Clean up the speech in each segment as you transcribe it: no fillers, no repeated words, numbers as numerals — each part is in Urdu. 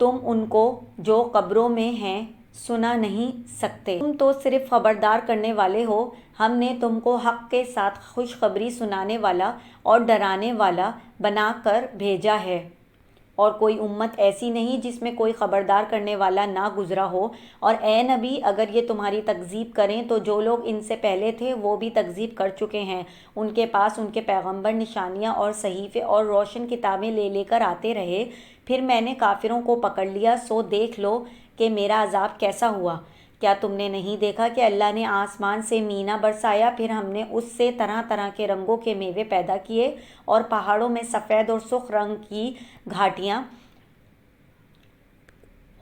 تم ان کو جو قبروں میں ہیں سنا نہیں سکتے، تم تو صرف خبردار کرنے والے ہو۔ ہم نے تم کو حق کے ساتھ خوشخبری سنانے والا اور ڈرانے والا بنا کر بھیجا ہے، اور کوئی امت ایسی نہیں جس میں کوئی خبردار کرنے والا نہ گزرا ہو۔ اور اے نبی، اگر یہ تمہاری تکذیب کریں تو جو لوگ ان سے پہلے تھے وہ بھی تکذیب کر چکے ہیں۔ ان کے پاس ان کے پیغمبر نشانیاں اور صحیفے اور روشن کتابیں لے لے کر آتے رہے، پھر میں نے کافروں کو پکڑ لیا، سو دیکھ لو کہ میرا عذاب کیسا ہوا۔ کیا تم نے نہیں دیکھا کہ اللہ نے آسمان سے مینا برسایا، پھر ہم نے اس سے طرح طرح کے رنگوں کے میوے پیدا کیے، اور پہاڑوں میں سفید اور سرخ رنگ کی گھاٹیاں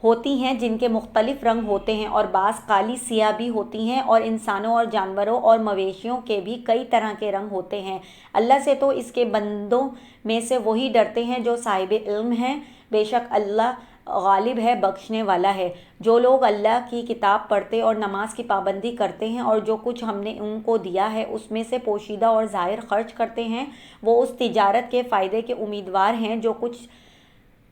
ہوتی ہیں جن کے مختلف رنگ ہوتے ہیں، اور بعض کالی سیاہ بھی ہوتی ہیں، اور انسانوں اور جانوروں اور مویشیوں کے بھی کئی طرح کے رنگ ہوتے ہیں۔ اللہ سے تو اس کے بندوں میں سے وہی ڈرتے ہیں جو صاحب علم ہیں، بے شک اللہ غالب ہے، بخشنے والا ہے۔ جو لوگ اللہ کی کتاب پڑھتے اور نماز کی پابندی کرتے ہیں اور جو کچھ ہم نے ان کو دیا ہے اس میں سے پوشیدہ اور ظاہر خرچ کرتے ہیں، وہ اس تجارت کے فائدے کے امیدوار ہیں جو کچھ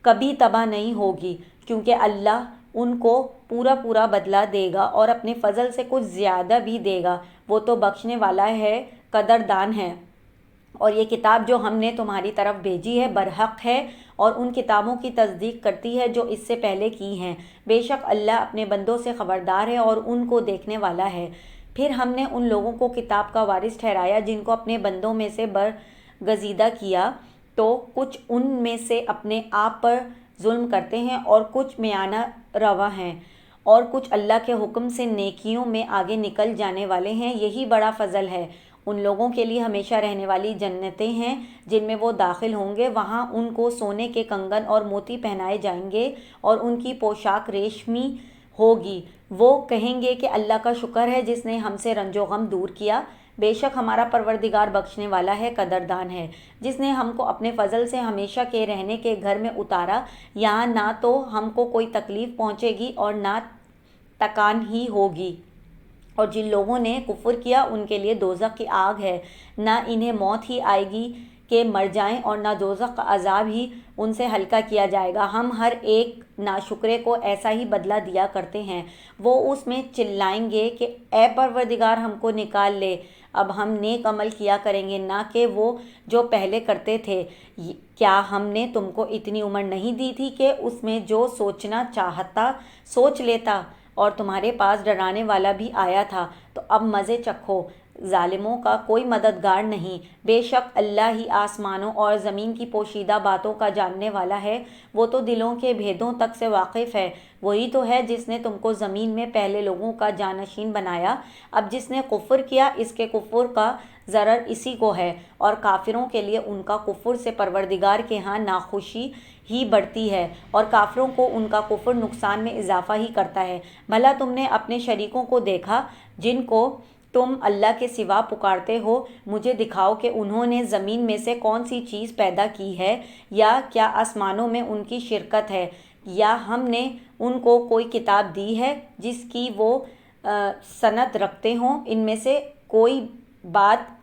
کبھی تباہ نہیں ہوگی، کیونکہ اللہ ان کو پورا پورا بدلہ دے گا اور اپنے فضل سے کچھ زیادہ بھی دے گا، وہ تو بخشنے والا ہے، قدردان ہے۔ اور یہ کتاب جو ہم نے تمہاری طرف بھیجی ہے برحق ہے، اور ان کتابوں کی تصدیق کرتی ہے جو اس سے پہلے کی ہیں۔ بے شک اللہ اپنے بندوں سے خبردار ہے اور ان کو دیکھنے والا ہے۔ پھر ہم نے ان لوگوں کو کتاب کا وارث ٹھہرایا جن کو اپنے بندوں میں سے برگزیدہ کیا، تو کچھ ان میں سے اپنے آپ پر ظلم کرتے ہیں اور کچھ میانہ روا ہیں، اور کچھ اللہ کے حکم سے نیکیوں میں آگے نکل جانے والے ہیں۔ یہی بڑا فضل ہے۔ ان لوگوں کے لیے ہمیشہ رہنے والی جنتیں ہیں جن میں وہ داخل ہوں گے، وہاں ان کو سونے کے کنگن اور موتی پہنائے جائیں گے اور ان کی پوشاک ریشمی ہوگی۔ وہ کہیں گے کہ اللہ کا شکر ہے جس نے ہم سے رنج و غم دور کیا، بے شک ہمارا پروردگار بخشنے والا ہے، قدردان ہے، جس نے ہم کو اپنے فضل سے ہمیشہ کے رہنے کے گھر میں اتارا، یہاں نہ تو ہم کو کوئی تکلیف پہنچے گی اور نہ تکان ہی ہوگی۔ اور جن لوگوں نے کفر کیا ان کے لیے دوزخ کی آگ ہے، نہ انہیں موت ہی آئے گی کہ مر جائیں، اور نہ دوزخ کا عذاب ہی ان سے ہلکا کیا جائے گا۔ ہم ہر ایک ناشکرے کو ایسا ہی بدلہ دیا کرتے ہیں۔ وہ اس میں چلائیں گے کہ اے پروردگار ہم کو نکال لے، اب ہم نیک عمل کیا کریں گے، نہ کہ وہ جو پہلے کرتے تھے۔ کیا ہم نے تم کو اتنی عمر نہیں دی تھی کہ اس میں جو سوچنا چاہتا سوچ لیتا، اور تمہارے پاس ڈرانے والا بھی آیا تھا، تو اب مزے چکھو، ظالموں کا کوئی مددگار نہیں۔ بے شک اللہ ہی آسمانوں اور زمین کی پوشیدہ باتوں کا جاننے والا ہے، وہ تو دلوں کے بھیدوں تک سے واقف ہے۔ وہی تو ہے جس نے تم کو زمین میں پہلے لوگوں کا جانشین بنایا۔ اب جس نے کفر کیا اس کے کفر کا ضرر اسی کو ہے، اور کافروں کے لیے ان کا کفر سے پروردگار کے ہاں ناخوشی ہی بڑھتی ہے، اور کافروں کو ان کا کفر نقصان میں اضافہ ہی کرتا ہے۔ بھلا تم نے اپنے شریکوں کو دیکھا جن کو تم اللہ کے سوا پکارتے ہو؟ مجھے دکھاؤ کہ انہوں نے زمین میں سے کون سی چیز پیدا کی ہے، یا کیا آسمانوں میں ان کی شرکت ہے، یا ہم نے ان کو کوئی کتاب دی ہے جس کی وہ سند رکھتے ہوں؟ ان میں سے کوئی بات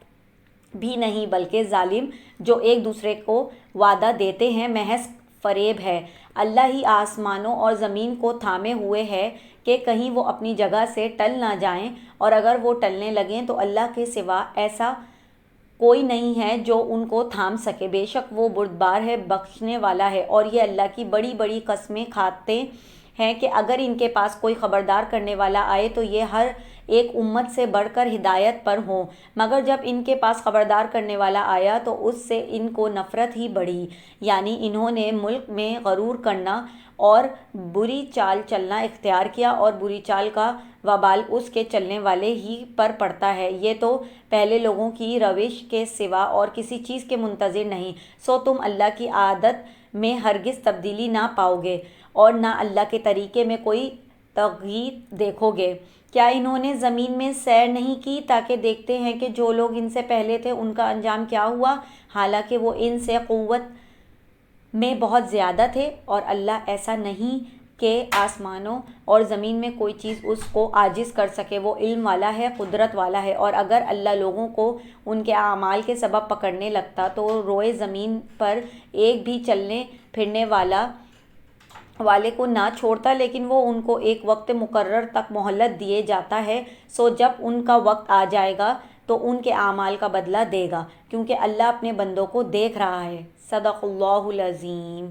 بھی نہیں، بلکہ ظالم جو ایک دوسرے کو وعدہ دیتے ہیں محض فریب ہے۔ اللہ ہی آسمانوں اور زمین کو تھامے ہوئے ہے کہ کہیں وہ اپنی جگہ سے ٹل نہ جائیں، اور اگر وہ ٹلنے لگیں تو اللہ کے سوا ایسا کوئی نہیں ہے جو ان کو تھام سکے، بے شک وہ بردبار ہے، بخشنے والا ہے۔ اور یہ اللہ کی بڑی بڑی قسمیں کھاتے ہیں کہ اگر ان کے پاس کوئی خبردار کرنے والا آئے تو یہ ہر ایک امت سے بڑھ کر ہدایت پر ہوں، مگر جب ان کے پاس خبردار کرنے والا آیا تو اس سے ان کو نفرت ہی بڑھی، یعنی انہوں نے ملک میں غرور کرنا اور بری چال چلنا اختیار کیا، اور بری چال کا وبال اس کے چلنے والے ہی پر پڑتا ہے۔ یہ تو پہلے لوگوں کی روش کے سوا اور کسی چیز کے منتظر نہیں، سو تم اللہ کی عادت میں ہرگز تبدیلی نہ پاؤ گے اور نہ اللہ کے طریقے میں کوئی تغییر دیکھو گے۔ کیا انہوں نے زمین میں سیر نہیں کی تاکہ دیکھتے ہیں کہ جو لوگ ان سے پہلے تھے ان کا انجام کیا ہوا، حالانکہ وہ ان سے قوت میں بہت زیادہ تھے، اور اللہ ایسا نہیں کہ آسمانوں اور زمین میں کوئی چیز اس کو عاجز کر سکے، وہ علم والا ہے، قدرت والا ہے۔ اور اگر اللہ لوگوں کو ان کے اعمال کے سبب پکڑنے لگتا تو روئے زمین پر ایک بھی چلنے پھرنے والا والے کو نہ چھوڑتا، لیکن وہ ان کو ایک وقت مقرر تک مہلت دیے جاتا ہے، سو جب ان کا وقت آ جائے گا تو ان کے اعمال کا بدلہ دے گا، کیونکہ اللہ اپنے بندوں کو دیکھ رہا ہے۔ صدق اللہ العظیم۔